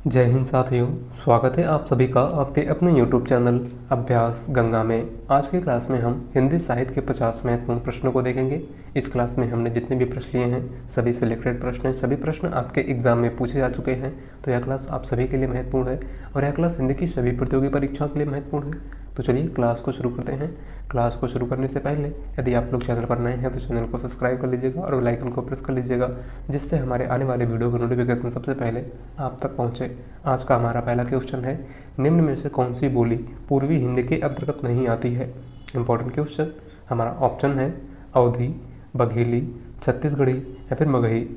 जय हिंद साथियों। स्वागत है आप सभी का आपके अपने YouTube चैनल अभ्यास गंगा में। आज की क्लास में हम हिंदी साहित्य के 50 महत्वपूर्ण प्रश्नों को देखेंगे। इस क्लास में हमने जितने भी प्रश्न लिए हैं सभी सिलेक्टेड प्रश्न हैं, सभी प्रश्न आपके एग्जाम में पूछे जा चुके हैं। तो यह क्लास आप सभी के लिए महत्वपूर्ण है और यह क्लास हिंदी की सभी प्रतियोगी परीक्षाओं के लिए महत्वपूर्ण है। तो चलिए क्लास को शुरू करते हैं। क्लास को शुरू करने से पहले यदि आप लोग चैनल पर नए हैं तो चैनल को सब्सक्राइब कर लीजिएगा और बेल आइकन को प्रेस कर लीजिएगा, जिससे हमारे आने वाले वीडियो का नोटिफिकेशन सबसे पहले आप तक पहुंचे। आज का हमारा पहला क्वेश्चन है, निम्न में से कौन सी बोली पूर्वी हिंदी के अंतर्गत नहीं आती है। Important question. हमारा ऑप्शन है अवधी, बघेली, छत्तीसगढ़ी या फिर मगही।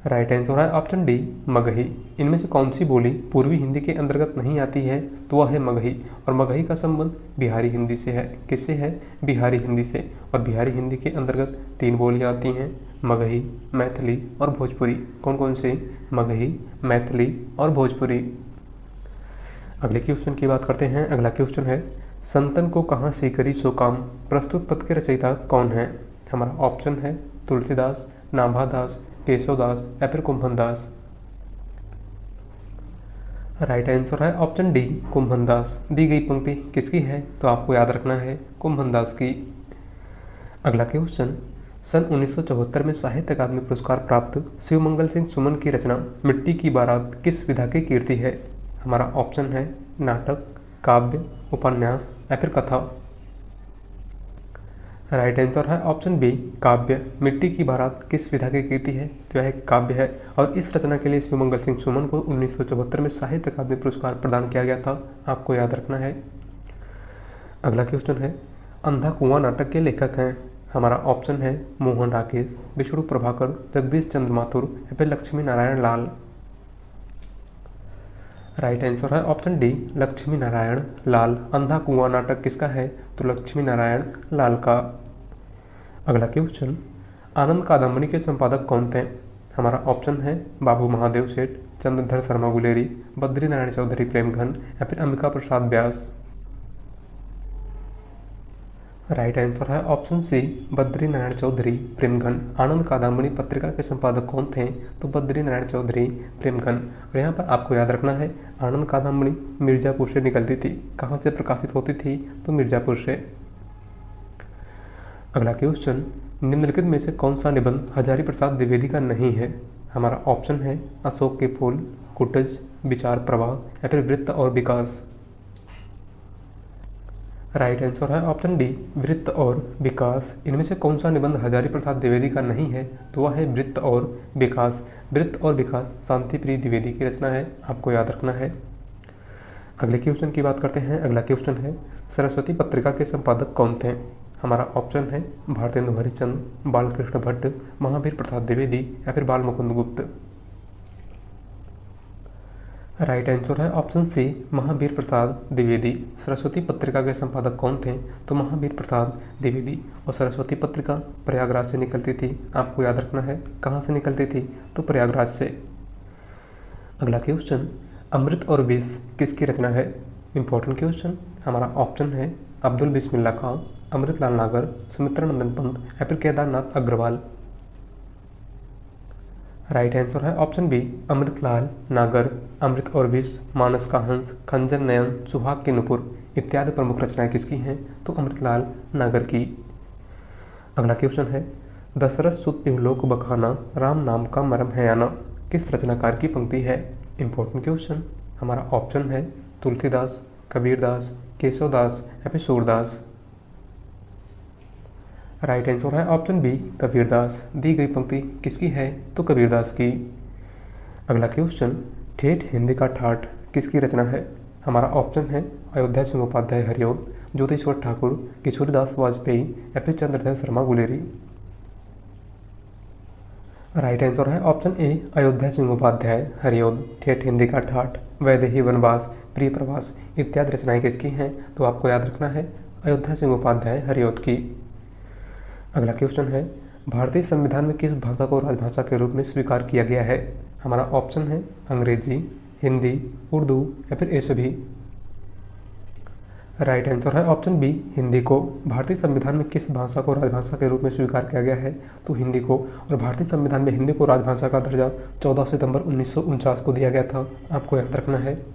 राइट आंसर है ऑप्शन डी, मगही। इनमें से कौन सी बोली पूर्वी हिंदी के अंतर्गत नहीं आती है, तो वह है मगही। और मगही का संबंध बिहारी हिंदी से है। किससे है? बिहारी हिंदी से। और बिहारी हिंदी के अंतर्गत 3 बोलियां आती हैं, मगही, मैथिली और भोजपुरी। कौन कौन से? मगही, मैथिली और भोजपुरी। अगले क्वेश्चन की बात करते हैं। अगला क्वेश्चन है, संतन को कहाँ से करी सो काम, प्रस्तुत पद के रचयिता कौन है? हमारा ऑप्शन है तुलसीदास, नाभादास, केशवदास या फिर कुंभनदास। राइट आंसर है ऑप्शन डी, कुंभनदास। दी गई पंक्ति किसकी है? तो आपको याद रखना है कुंभनदास की। अगला क्वेश्चन, सन 1974 में साहित्य अकादमी पुरस्कार प्राप्त शिवमंगल सिंह सुमन की रचना मिट्टी की बारात किस विधा की कीर्ति है? हमारा ऑप्शन है नाटक, काव्य, उपन्यास या फिर कथा। राइट आंसर है ऑप्शन बी, काव्य। मिट्टी की बारात किस विधा की कीर्ति है? तो यह काव्य है। और इस रचना के लिए शिवमंगल सिंह सुमन को 1974 में साहित्य अकादमी पुरस्कार प्रदान किया गया था। आपको याद रखना है। अगला क्वेश्चन है, अंधा कुआं नाटक के लेखक हैं? हमारा ऑप्शन है मोहन राकेश, विष्णु प्रभाकर, जगदीश चंद्र माथुर या फिर लक्ष्मी नारायण लाल। राइट आंसर है ऑप्शन डी, लक्ष्मी नारायण लाल। अंधा कुआं नाटक किसका है? तो लक्ष्मी नारायण लाल का। अगला क्वेश्चन, आनंद कादंबरी के संपादक कौन थे? हमारा ऑप्शन है बाबू महादेव सेठ, चंद्रधर शर्मा गुलेरी, बद्री नारायण चौधरी प्रेमघन या फिर अंबिका प्रसाद व्यास। राइट आंसर है ऑप्शन सी, बद्री नारायण चौधरी प्रेमघन। आनंद कादंबरी पत्रिका के संपादक कौन थे? तो बद्री नारायण चौधरी प्रेमघन। और यहाँ पर आपको याद रखना है आनंद कादंबरी मिर्जापुर से निकलती थी। कहाँ से प्रकाशित होती थी? तो मिर्जापुर से। अगला क्वेश्चन, निम्नलिखित में से कौन सा निबंध हजारी प्रसाद द्विवेदी का नहीं है? हमारा ऑप्शन है अशोक के फूल, कुटज, विचार प्रवाह या फिर वृत्त और विकास। राइट आंसर है ऑप्शन डी, वृत्त और विकास। इनमें से कौन सा निबंध हजारी प्रसाद द्विवेदी का नहीं है? तो वह है वृत्त और विकास। वृत्त और विकास शांति प्रिय द्विवेदी की रचना है। आपको याद रखना है। अगले क्वेश्चन की बात करते हैं। अगला क्वेश्चन है, सरस्वती पत्रिका के संपादक कौन थे? हमारा ऑप्शन है भारतेंदु हरिश्चंद्र, बालकृष्ण भट्ट, महावीर प्रसाद द्विवेदी या फिर बाल मुकुंद गुप्त। राइट आंसर है ऑप्शन सी, महावीर प्रसाद द्विवेदी। सरस्वती पत्रिका के संपादक कौन थे? तो महावीर प्रसाद द्विवेदी। और सरस्वती पत्रिका प्रयागराज से निकलती थी। आपको याद रखना है कहाँ से निकलती थी? तो प्रयागराज से। अगला क्वेश्चन, अमृत और विष किसकी रचना है? Important question. हमारा ऑप्शन है अब्दुल बिस्मिल्लाह खां, अमृतलाल नागर, सुमित्रानंदन पंत या फिर केदारनाथ अग्रवाल। राइट आंसर है ऑप्शन बी, अमृतलाल नागर। अमृत और विष, मानस का हंस, खंजर नयन, सुहाग की नुपुर इत्यादि प्रमुख रचनाएं किसकी हैं? तो अमृतलाल नागर की। अगला क्वेश्चन है, दशरथ सुत तिहुलोक बखाना, राम नाम का मरम है आना किस रचनाकार की पंक्ति है? Important question. हमारा ऑप्शन है तुलसीदास, कबीरदास, केशवदास या फिर सूरदास। राइट आंसर है ऑप्शन बी, कबीरदास। दी गई पंक्ति किसकी है? तो कबीरदास की। अगला क्वेश्चन, ठेठ हिंदी का ठाठ किसकी रचना है? हमारा ऑप्शन है अयोध्या सिंह उपाध्याय हरिओद, ज्योतिश्वर ठाकुर, किशोरीदास वाजपेयी या फिर चंद्रधर शर्मा गुलेरी। राइट आंसर है ऑप्शन ए, अयोध्या सिंह उपाध्याय हरिओद। ठेठ हिंदी का ठाठ, वैदेही वनवास, प्रिय प्रवास इत्यादि रचनाएं किसकी हैं? तो आपको याद रखना है अयोध्या सिंह उपाध्याय हरिओद की। अगला क्वेश्चन है, भारतीय संविधान में किस भाषा को राजभाषा के रूप में स्वीकार किया गया है? हमारा ऑप्शन है अंग्रेजी, हिंदी, उर्दू या फिर ये सभी। राइट आंसर है ऑप्शन बी, हिंदी को। भारतीय संविधान में किस भाषा को राजभाषा के रूप में स्वीकार किया गया है? तो हिंदी को। और भारतीय संविधान में हिंदी को राजभाषा का दर्जा 14 सितंबर 1949 को दिया गया था, आपको याद रखना है।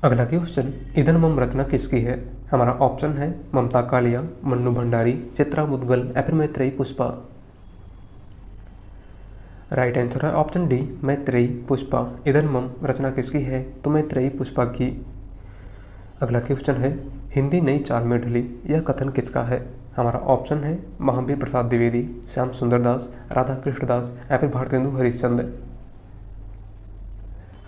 अगला क्वेश्चन, ईदन मम रचना किसकी है? हमारा ऑप्शन है ममता कालिया, मन्नू भंडारी, चित्रा मुदगल या फिर मैत्रेयी पुष्पा। राइट आंसर है option D, Maitreyi Pushpa. Eden मम रचना किसकी है? तो मैत्रेयी पुष्पा की। अगला क्वेश्चन है, हिंदी नई चाल में ढली, यह कथन किसका है? हमारा ऑप्शन है महावीर प्रसाद द्विवेदी, श्याम सुंदर दास, राधा कृष्ण दास या फिर भारतेंदु हरिश्चंद्र।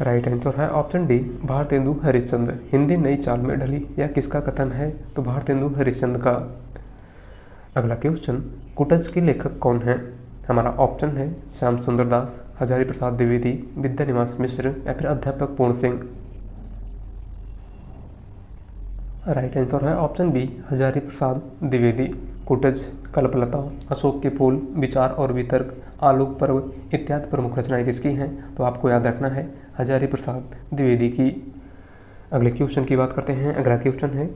राइट आंसर है ऑप्शन डी, भारतेंदु हरिश्चंद्र। हिंदी नई चाल में ढली, यह किसका कथन है? तो भारतेंदु हरिश्चंद्र का। अगला क्वेश्चन, कुटज के लेखक कौन है? हमारा ऑप्शन है श्याम सुंदर दास, हजारी प्रसाद द्विवेदी, विद्यानिवास मिश्र या फिर अध्यापक पूर्ण सिंह। राइट आंसर है ऑप्शन बी, हजारी प्रसाद द्विवेदी। कुटज, कल्पलता, अशोक के फूल, विचार और वितर्क, आलोक पर्व इत्यादि प्रमुख रचनाएं किसकी हैं? तो आपको याद रखना है हजारी प्रसाद द्विवेदी की। अगले क्वेश्चन की बात करते हैं। अगला क्वेश्चन है,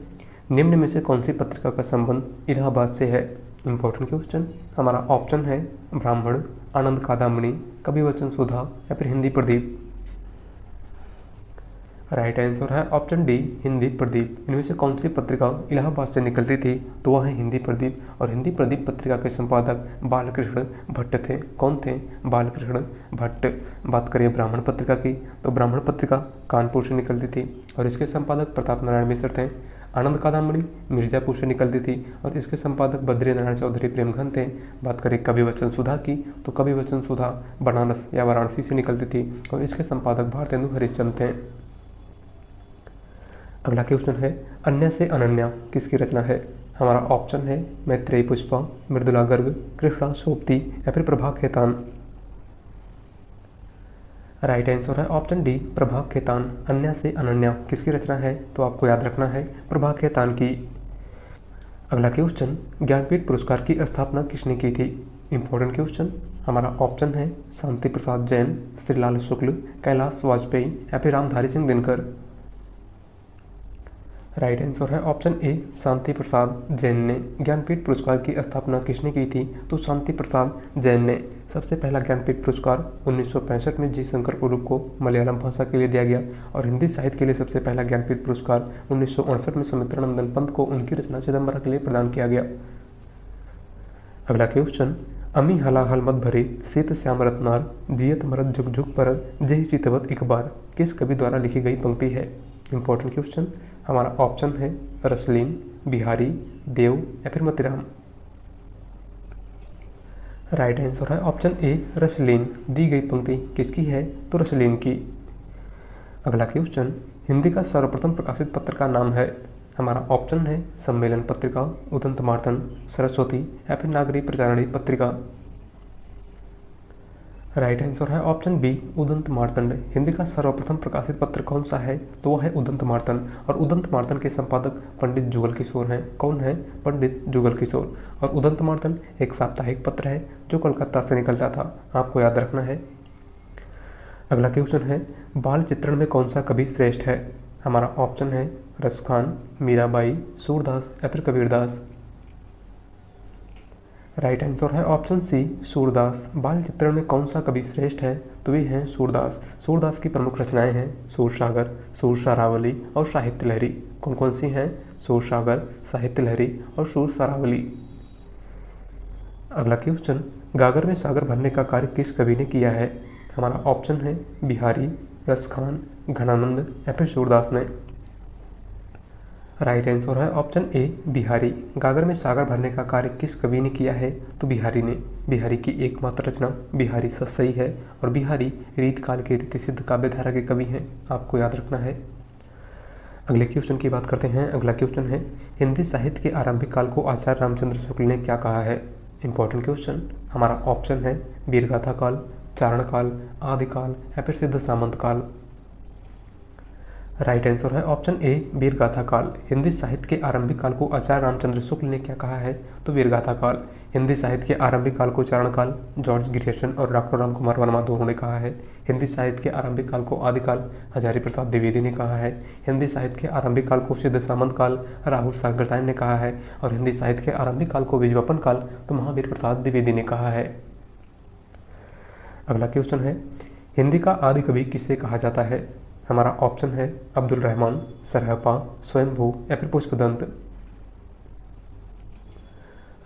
निम्न में से कौन सी पत्रिका का संबंध इलाहाबाद से है? Important question. हमारा ऑप्शन है ब्राह्मण, आनंद कादामणि, कविवचन सुधा या फिर हिंदी प्रदीप। राइट आंसर है ऑप्शन डी, हिंदी प्रदीप। इनमें से कौन सी पत्रिका इलाहाबाद से निकलती थी? तो वह है हिंदी प्रदीप। और हिंदी प्रदीप पत्रिका के संपादक बालकृष्ण भट्ट थे। कौन थे? बालकृष्ण भट्ट। बात करिए ब्राह्मण पत्रिका की, तो ब्राह्मण पत्रिका कानपुर से निकलती थी और इसके संपादक प्रताप नारायण मिश्र थे। आनंद कादम्बरी मिर्जापुर से निकलती थी और इसके संपादक बद्री नारायण चौधरी प्रेमघन थे। बात करें कविवचन सुधा की, तो कविवचन सुधा बनारस या वाराणसी से निकलती थी और इसके संपादक भारतेंदु हरिश्चंद्र थे। अगला क्वेश्चन है, अन्य से अनन्या किसकी रचना है? हमारा ऑप्शन है मैत्रेयी पुष्पा, मृदुला गर्ग, कृष्णा सोबती या फिर प्रभा खेतान। राइट आंसर है ऑप्शन डी, प्रभा खेतान। अन्य से अनन्या किसकी रचना है? तो आपको याद रखना है प्रभा खेतान की। अगला क्वेश्चन, ज्ञानपीठ पुरस्कार की स्थापना किसने की थी? Important question. हमारा ऑप्शन है शांति प्रसाद जैन, श्रीलाल शुक्ल, कैलाश वाजपेयी या फिर रामधारी सिंह दिनकर। राइट आंसर है ऑप्शन ए, शांति प्रसाद जैन ने। ज्ञानपीठ पुरस्कार की स्थापना किसने की थी? तो शांति प्रसाद जैन ने। सबसे पहला ज्ञानपीठ पुरस्कार 1965 में जी शंकर कुरुप को मलयालम भाषा के लिए दिया गया और हिंदी साहित्य के लिए सबसे पहला ज्ञानपीठ पुरस्कार 1968 में सुमित्रानंदन पंत को उनकी रचना चिदंबरा के लिए प्रदान किया गया। अगला क्वेश्चन, अमी हलाहल मत भरे सीत श्याम रत्नार, जियत मरत झुक झुक पर जही चितवत एक बार, किस कवि द्वारा लिखी गई पंक्ति है? Important question. हमारा ऑप्शन है रसलीन, बिहारी, देव या फिर मतीराम। राइट आंसर है ऑप्शन ए, रसलीन। दी गई पंक्ति किसकी है? तो रसलीन की। अगला क्वेश्चन, हिंदी का सर्वप्रथम प्रकाशित पत्र का नाम है? हमारा ऑप्शन है सम्मेलन पत्रिका, उदंत मार्तंड, सरस्वती या फिर नागरी प्रचारणी पत्रिका। राइट आंसर है ऑप्शन बी, उदंत मार्तंड। हिंदी का सर्वप्रथम प्रकाशित पत्र कौन सा है? तो वह है उदंत मार्तंड और उदंत मार्तंड के संपादक पंडित जुगल किशोर हैं। कौन है? पंडित जुगल किशोर। और उदंत मार्तंड एक साप्ताहिक पत्र है जो कोलकाता से निकलता था, आपको याद रखना है। अगला क्वेश्चन है, बाल चित्रण में कौन सा कवि श्रेष्ठ है? हमारा ऑप्शन है रसखान, मीराबाई, सूरदास या फिर कबीरदास। राइट आंसर है ऑप्शन सी, सूरदास। बाल चित्रण में कौन सा कवि श्रेष्ठ है? तो वे हैं सूरदास। सूरदास की प्रमुख रचनाएं हैं सूरसागर, सूरसारावली और साहित्य लहरी। कौन कौन सी हैं? सूरसागर, साहित्य लहरी और सूरसारावली। अगला क्वेश्चन, गागर में सागर भरने का कार्य किस कवि ने किया है? हमारा ऑप्शन है बिहारी, रसखान, घनानंद या फिर सूरदास ने। राइट आंसर है ऑप्शन ए, बिहारी। गागर में सागर भरने का कार्य किस कवि ने किया है? तो बिहारी ने। बिहारी की एकमात्र रचना बिहारी सतसई है और बिहारी रीतकाल के रीति सिद्ध काव्यधारा के कवि हैं, आपको याद रखना है। अगले क्वेश्चन की बात करते हैं। अगला क्वेश्चन है, हिंदी साहित्य के आरंभिक काल को आचार्य रामचंद्र शुक्ल ने क्या कहा है? Important question. हमारा ऑप्शन है वीरगाथा काल, चारण काल, आदिकाल या फिर सिद्ध सामंत काल। राइट आंसर है ऑप्शन ए वीरगाथा काल। हिंदी साहित्य के आरंभिक काल को आचार्य रामचंद्र शुक्ल ने क्या कहा है? तो वीरगाथा काल। हिंदी साहित्य के आरंभिक काल को चरण काल जॉर्ज ग्रियर्सन और डॉक्टर रामकुमार वर्मा दोनों ने कहा है। हिंदी साहित्य के आरंभिक काल को आदिकाल हजारी प्रसाद द्विवेदी ने कहा है। हिंदी साहित्य के आरंभिक काल को सिद्ध सामंत काल राहुल सांकृत्यायन ने कहा है। और हिंदी साहित्य के आरंभिक काल को विज्ञापन काल तो महावीर प्रसाद द्विवेदी ने कहा है। अगला क्वेश्चन है, हिंदी का आदि कवि किसे कहा जाता है? हमारा ऑप्शन है अब्दुल रहमान, सरहपा, स्वयंभू या फिर पुष्पदंत।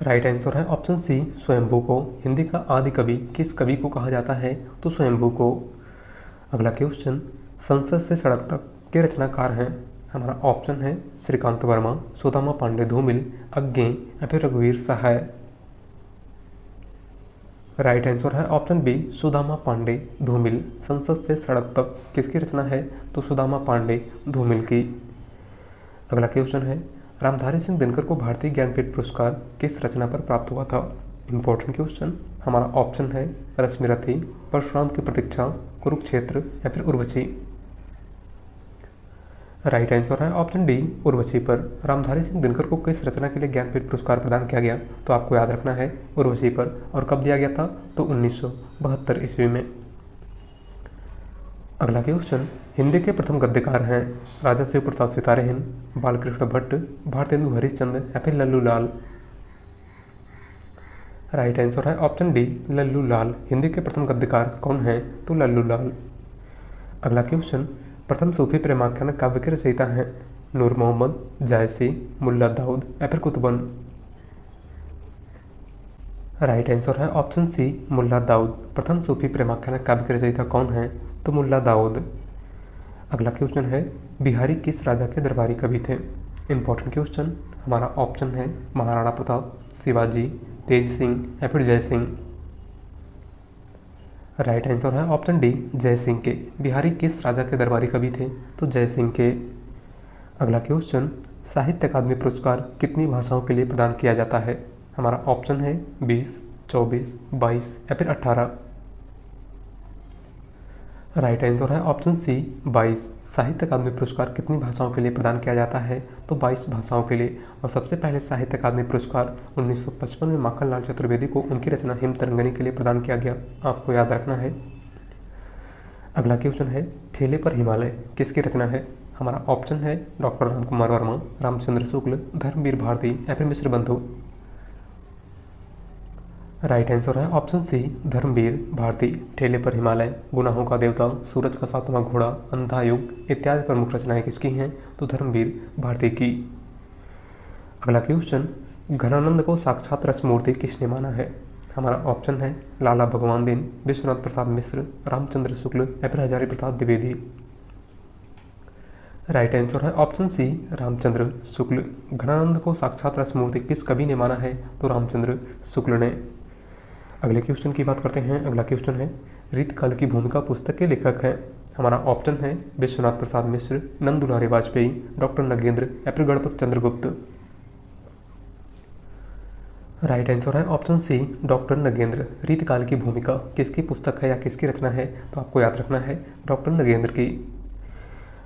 राइट आंसर है ऑप्शन सी स्वयंभू को। हिंदी का आदि कवि किस कवि को कहा जाता है? तो स्वयंभू को। अगला क्वेश्चन, संसद से सड़क तक के रचनाकार हैं? हमारा ऑप्शन है श्रीकांत वर्मा, सुदामा पांडे धूमिल, अज्ञे या फिर रघुवीर सहाय। राइट आंसर है ऑप्शन बी सुदामा पांडे धूमिल। संसद से सड़क तक किसकी रचना है? तो सुदामा पांडे धूमिल की। अगला क्वेश्चन है, रामधारी सिंह दिनकर को भारतीय ज्ञानपीठ पुरस्कार किस रचना पर प्राप्त हुआ था? Important question. हमारा ऑप्शन है रश्मिरथी, परशुराम की प्रतीक्षा, कुरुक्षेत्र या फिर उर्वशी। राइट आंसर है ऑप्शन डी उर्वशी पर। रामधारी सिंह दिनकर को किस रचना के लिए ज्ञानपीठ पुरस्कार प्रदान किया गया? तो आपको याद रखना है उर्वशी पर। और कब दिया गया था? तो 1972 ईस्वी में। अगला क्वेश्चन, हिंदी के प्रथम गद्यकार हैं? राजा शिव प्रसाद सितारेहिन, बालकृष्ण भट्ट, भारतेंदु हरिश्चंद्र या फिर लल्लू लाल। राइट आंसर है ऑप्शन डी लल्लू लाल। हिंदी के प्रथम गद्यकार कौन है? तो लल्लू लाल। अगला क्वेश्चन, प्रथम सूफी प्रेमाख्यान काव्य के रचयिता हैं? नूर मोहम्मद, जायसी, मुल्ला दाऊद या फिर कुतुबन। राइट आंसर है ऑप्शन सी मुल्ला दाऊद। प्रथम सूफी प्रेमाख्यान काव्य के रचयिता कौन है? तो मुल्ला दाऊद। अगला क्वेश्चन है, बिहारी किस राजा के दरबारी कवि थे? Important question. हमारा ऑप्शन है महाराणा प्रताप, शिवाजी, तेज सिंह या फिर जय सिंह। राइट आंसर है ऑप्शन डी जय सिंह के। बिहारी किस राजा के दरबारी कवि थे? तो जय सिंह के। अगला क्वेश्चन, साहित्य अकादमी पुरस्कार कितनी भाषाओं के लिए प्रदान किया जाता है? हमारा ऑप्शन है 20, 24, 22 या फिर 18। राइट आंसर है ऑप्शन सी 22। साहित्य अकादमी पुरस्कार कितनी भाषाओं के लिए प्रदान किया जाता है? तो 22 भाषाओं के लिए। और सबसे पहले साहित्य अकादमी पुरस्कार 1955 में माखनलाल चतुर्वेदी को उनकी रचना हिमतरंगिणी के लिए प्रदान किया गया। आपको याद रखना है। अगला क्वेश्चन है, ठेले पर हिमालय किसकी रचना है? हमारा ऑप्शन है डॉक्टर रामकुमार वर्मा, रामचंद्र शुक्ल, धर्मवीर भारती या फिर मिश्र बंधु। राइट आंसर है ऑप्शन सी धर्मवीर भारती। ठेले पर हिमालय, गुनाहों का देवता, सूरज का सातवां घोड़ा, अंधा युग इत्यादि प्रमुख रचनाएं किसकी हैं? तो धर्मवीर भारती की। अगला क्वेश्चन, घनानंद को साक्षात रसमूर्ति किसने माना है? हमारा ऑप्शन है लाला भगवान दीन, विश्वनाथ प्रसाद मिश्र, रामचंद्र शुक्ल या फिर हजारी प्रसाद द्विवेदी। राइट आंसर है ऑप्शन सी रामचंद्र शुक्ल। घनानंद को साक्षात रसमूर्ति किस कवि ने माना है? तो रामचंद्र शुक्ल ने। अगले क्वेश्चन की बात करते हैं। अगला क्वेश्चन है, रीतकाल की भूमिका पुस्तक के लेखक हैं? हमारा ऑप्शन है विश्वनाथ प्रसाद मिश्र, नंद दुलारी वाजपेयी, डॉक्टर नगेंद्र या फिर गणपत चंद्रगुप्त। राइट आंसर है ऑप्शन सी डॉक्टर नगेंद्र। रीतकाल की भूमिका किसकी पुस्तक है या किसकी रचना है? तो आपको याद रखना है डॉक्टर नगेंद्र की।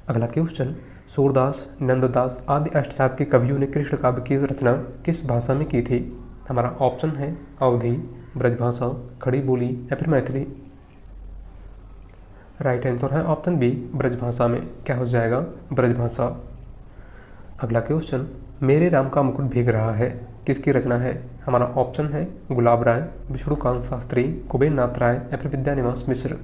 अगला क्वेश्चन, सूरदास, नंददास आदि अष्टचाप के कवियों ने कृष्ण काव्य की रचना किस भाषा में की थी? हमारा ऑप्शन है अवधी, ब्रजभाषा, खड़ी बोली या फिर मैथिली। राइट आंसर है ऑप्शन बी ब्रजभाषा में। क्या हो जाएगा? ब्रजभाषा। अगला क्वेश्चन, मेरे राम का मुकुट भीग रहा है किसकी रचना है? हमारा ऑप्शन है गुलाब राय, विष्णुकांत शास्त्री, कुबेर नाथ राय या फिर विद्यानिवास मिश्र।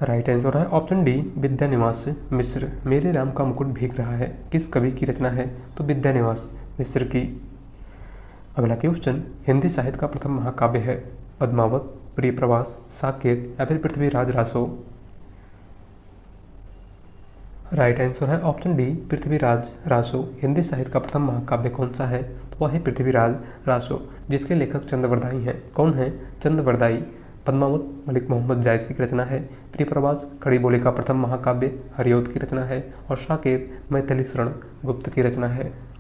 राइट आंसर है ऑप्शन डी विद्यानिवास मिश्र। मेरे राम का मुकुट भीग रहा है किस कवि की रचना है? तो विद्यानिवास मिश्र की। अगला क्वेश्चन, हिंदी साहित्य का प्रथम महाकाव्य है? पद्मावत, प्रिय प्रवास, साकेत या फिर पृथ्वीराज रासो। राइट आंसर है ऑप्शन डी पृथ्वीराज रासो। हिंदी साहित्य का प्रथम महाकाव्य कौन सा है? तो वह है पृथ्वीराज रासो, जिसके लेखक चंद्रवरदाई हैं। कौन है? चंद्रवरदाई। पद्मावत मलिक मोहम्मद जायसी की रचना है। प्रिय प्रवास खड़ी बोली का प्रथम महाकाव्य हरिऔध की रचना है। और साकेत मैथिली शरण गुप्त की रचना है।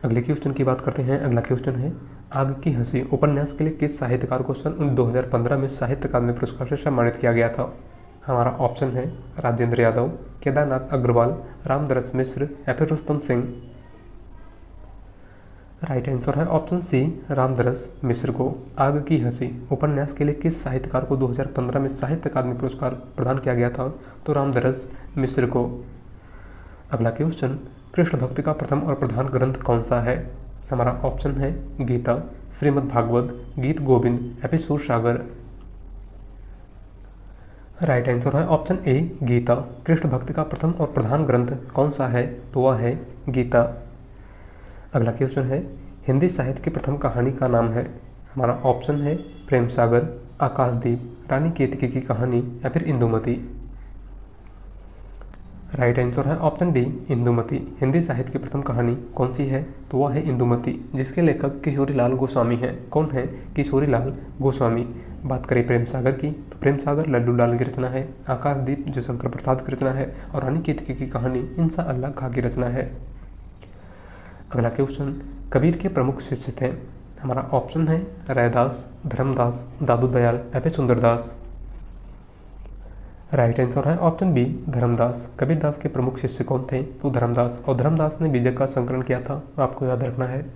अगले क्वेश्चन की बात करते हैं। अगला क्वेश्चन है, आग की हंसी उपन्यास के लिए किस साहित्यकार को सन 2015 में साहित्य अकादमी पुरस्कार से सम्मानित किया गया था? हमारा ऑप्शन है राजेंद्र यादव, केदारनाथ अग्रवाल, रामदरस मिश्र या फिर रुस्तम सिंह। राइट आंसर है ऑप्शन सी, रामदरस मिश्र को आग की हंसी उपन्यास के लिए किस साहित्यकार को 2015 में साहित्य अकादमी पुरस्कार प्रदान किया गया था? तो रामदरस मिश्र को। अगला क्वेश्चन, कृष्ण भक्ति का प्रथम और प्रधान ग्रंथ कौन सा है? हमारा ऑप्शन है गीता, श्रीमद् भागवत, गीत गोविंद या फिर सूरसागर। राइट आंसर है ऑप्शन ए, गीता। कृष्ण भक्ति का प्रथम और प्रधान ग्रंथ कौन सा है? तो वह है गीता। अगला क्वेश्चन है, हिंदी साहित्य की प्रथम कहानी का नाम है? हमारा ऑप्शन है प्रेम सागर, आकाशदीप, रानी केतकी की कहानी या फिर इंदुमती। राइट आंसर है ऑप्शन डी, इंदुमती। हिंदी साहित्य की प्रथम कहानी कौन सी है? तो वह है इंदुमती, जिसके लेखक किशोरीलाल गोस्वामी हैं। कौन है? किशोरीलाल गोस्वामी। बात करें प्रेम सागर की, तो प्रेम सागर लल्लू लाल की रचना है, आकाशदीप जयशंकर प्रसाद की रचना है और रानी केतकी की कहानी इंसा अल्लाह खां की रचना है। अगला क्वेश्चन, कबीर के प्रमुख शिष्य थे? हमारा ऑप्शन है रैदास, धर्मदास, दादू दयाल या फिर सुंदरदास। राइट आंसर है ऑप्शन बी, धर्मदास। कबीरदास के प्रमुख शिष्य कौन थे? तो धर्मदास, और धर्मदास ने बीजक का संकलन किया था, आपको याद रखना है।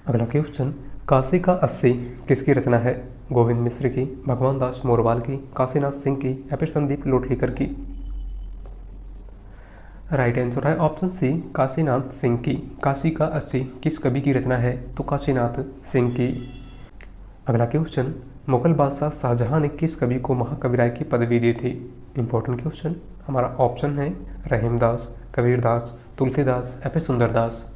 अगला क्वेश्चन, काशी का 80 किसकी रचना है? गोविंद मिश्र की, भगवान दास मोरवाल की, काशीनाथ सिंह की या फिर संदीप लोटलीकर की। राइट आंसर है ऑप्शन सी, काशीनाथ सिंह की। काशी का 80 किस कवि की रचना है? तो काशीनाथ सिंह की। अगला क्वेश्चन, मुगल बादशाह शाहजहां ने किस कवि को महाकविराय की पदवी दी थी? Important question. हमारा ऑप्शन है रहीमदास, कबीरदास, तुलसीदास या फिर सुंदरदास।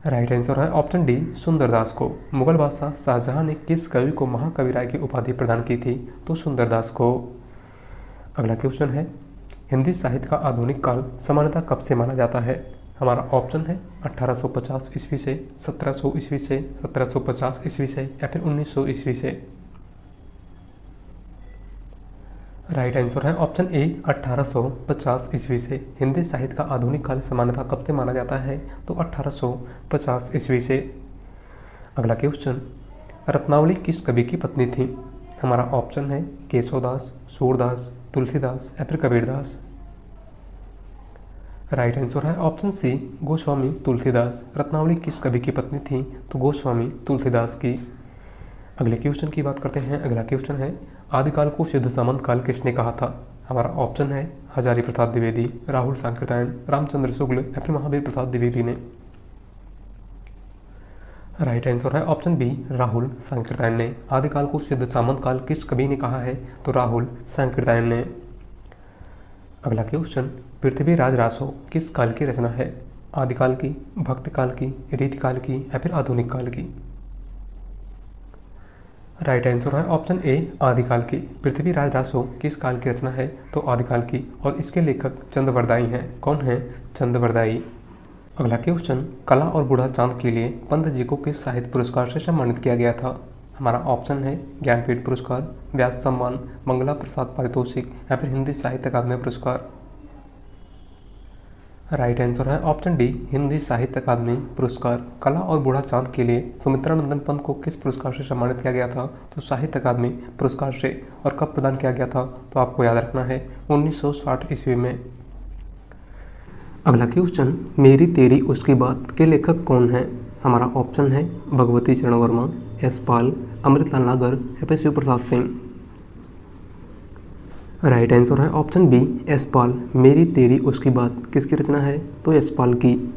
राइट आंसर है ऑप्शन डी, सुंदरदास को। मुगल बादशाह शाहजहां ने किस कवि को महाकविराय की उपाधि प्रदान की थी? तो सुंदरदास को। अगला क्वेश्चन है, हिंदी साहित्य का आधुनिक काल सामान्यतः कब से माना जाता है? हमारा ऑप्शन है 1850 ईस्वी से, 1700 ईस्वी से, 1750 ईस्वी से या फिर 1900 ईस्वी से। राइट आंसर है ऑप्शन ए, 1850 ईस्वी से। हिंदी साहित्य का आधुनिक काल सामान्यतः कब से माना जाता है? तो 1850 ईस्वी से। अगला क्वेश्चन, रत्नावली किस कवि की पत्नी थी? हमारा ऑप्शन है केशवदास, सूरदास, तुलसीदास या फिर कबीरदास। राइट आंसर है ऑप्शन सी, गोस्वामी तुलसीदास। रत्नावली किस कवि की पत्नी थी? तो गोस्वामी तुलसीदास की। अगले क्वेश्चन की बात करते हैं। अगला क्वेश्चन है, आदिकाल को सिद्ध सामंत काल किसने कहा था? हमारा ऑप्शन है हजारी प्रसाद द्विवेदी, राहुल सांकृत्यायन, रामचंद्र शुक्ल या फिर महावीर प्रसाद द्विवेदी ने। राइट आंसर है ऑप्शन बी, राहुल सांकृत्यायन ने। आदिकाल को सिद्ध सामंत काल किस कवि ने कहा है? तो राहुल सांकृत्यायन ने। अगला क्वेश्चन, पृथ्वीराज रासो किस काल की रचना है? आदिकाल की, भक्तिकाल की, रीतिकाल की या फिर आधुनिक काल की। राइट आंसर है ऑप्शन ए, आदिकाल की। पृथ्वीराज रासो किस काल की रचना है? तो आदिकाल की, और इसके लेखक चंद्रवरदाई हैं। कौन है? चंद्रवरदाई। अगला क्वेश्चन, कला और बूढ़ा चांद के लिए पंत जी को किस साहित्य पुरस्कार से सम्मानित किया गया था? हमारा ऑप्शन है ज्ञानपीठ पुरस्कार, व्यास सम्मान, मंगला प्रसाद पारितोषिक या फिर हिंदी साहित्य अकादमी पुरस्कार। राइट आंसर है ऑप्शन डी, हिंदी साहित्य अकादमी पुरस्कार। कला और बूढ़ा चांद के लिए सुमित्रा नंदन पंत को किस पुरस्कार से सम्मानित किया गया था? तो साहित्य अकादमी पुरस्कार से। और कब प्रदान किया गया था? तो आपको याद रखना है 1960 ईस्वी में। अगला क्वेश्चन, मेरी तेरी उसकी बात के लेखक कौन है? हमारा ऑप्शन है भगवती चरण वर्मा, एस पाल, अमृतलाल नागर या फिर शिव प्रसाद सिंह। राइट आंसर है ऑप्शन बी, एस पाल। मेरी तेरी उसकी बात किसकी रचना है? तो एस पाल की।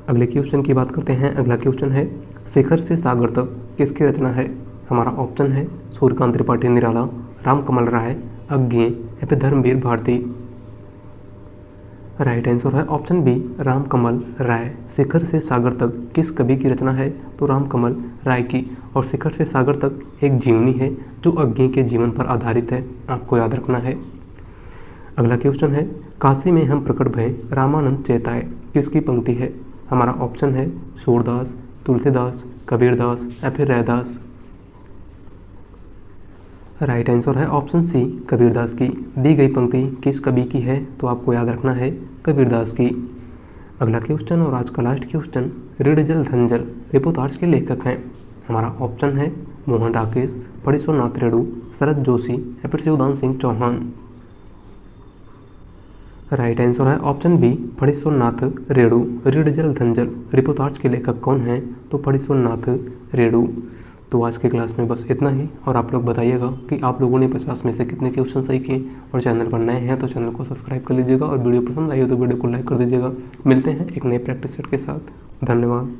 अगले क्वेश्चन की बात करते हैं। अगला क्वेश्चन है, शिखर से सागर तक किसकी रचना है? हमारा ऑप्शन है सूर्यकांत त्रिपाठी निराला, रामकमल राय, अज्ञे या फिर धर्मवीर भारती। राइट आंसर है ऑप्शन बी, रामकमल राय। शिखर से सागर तक किस कवि की रचना है? तो रामकमल राय की। और शिखर से सागर तक एक जीवनी है जो अज्ञे के जीवन पर आधारित है, आपको याद रखना है। अगला क्वेश्चन है, काशी में हम प्रकट भय रामानंद चेताए किसकी पंक्ति है? हमारा ऑप्शन है सूरदास, तुलसीदास, कबीरदास या फिर रैदास। राइट आंसर है ऑप्शन सी, कबीरदास की। दी गई पंक्ति किस कवि की है? तो आपको याद रखना है कबीरदास की। अगला क्वेश्चन और आज का लास्ट क्वेश्चन, ऋण जल धन जल रिपोर्टार्च के लेखक हैं। हमारा ऑप्शन है मोहन राकेश, फणीश्वरनाथ रेणु, शरद जोशी या फिर शिवदान सिंह चौहान। राइट आंसर है ऑप्शन बी, फणीश्वरनाथ रेणु। रीड जल धंजल रिपोर्टाज के लेखक कौन हैं? तो फणीश्वरनाथ रेणु। तो आज की क्लास में बस इतना ही, और आप लोग बताइएगा कि आप लोगों ने 50 में से कितने क्वेश्चन सही किए। और चैनल पर नए हैं तो चैनल को सब्सक्राइब कर लीजिएगा, और वीडियो पसंद आई हो तो वीडियो को लाइक कर दीजिएगा। मिलते हैं एक नए प्रैक्टिस सेट के साथ। धन्यवाद।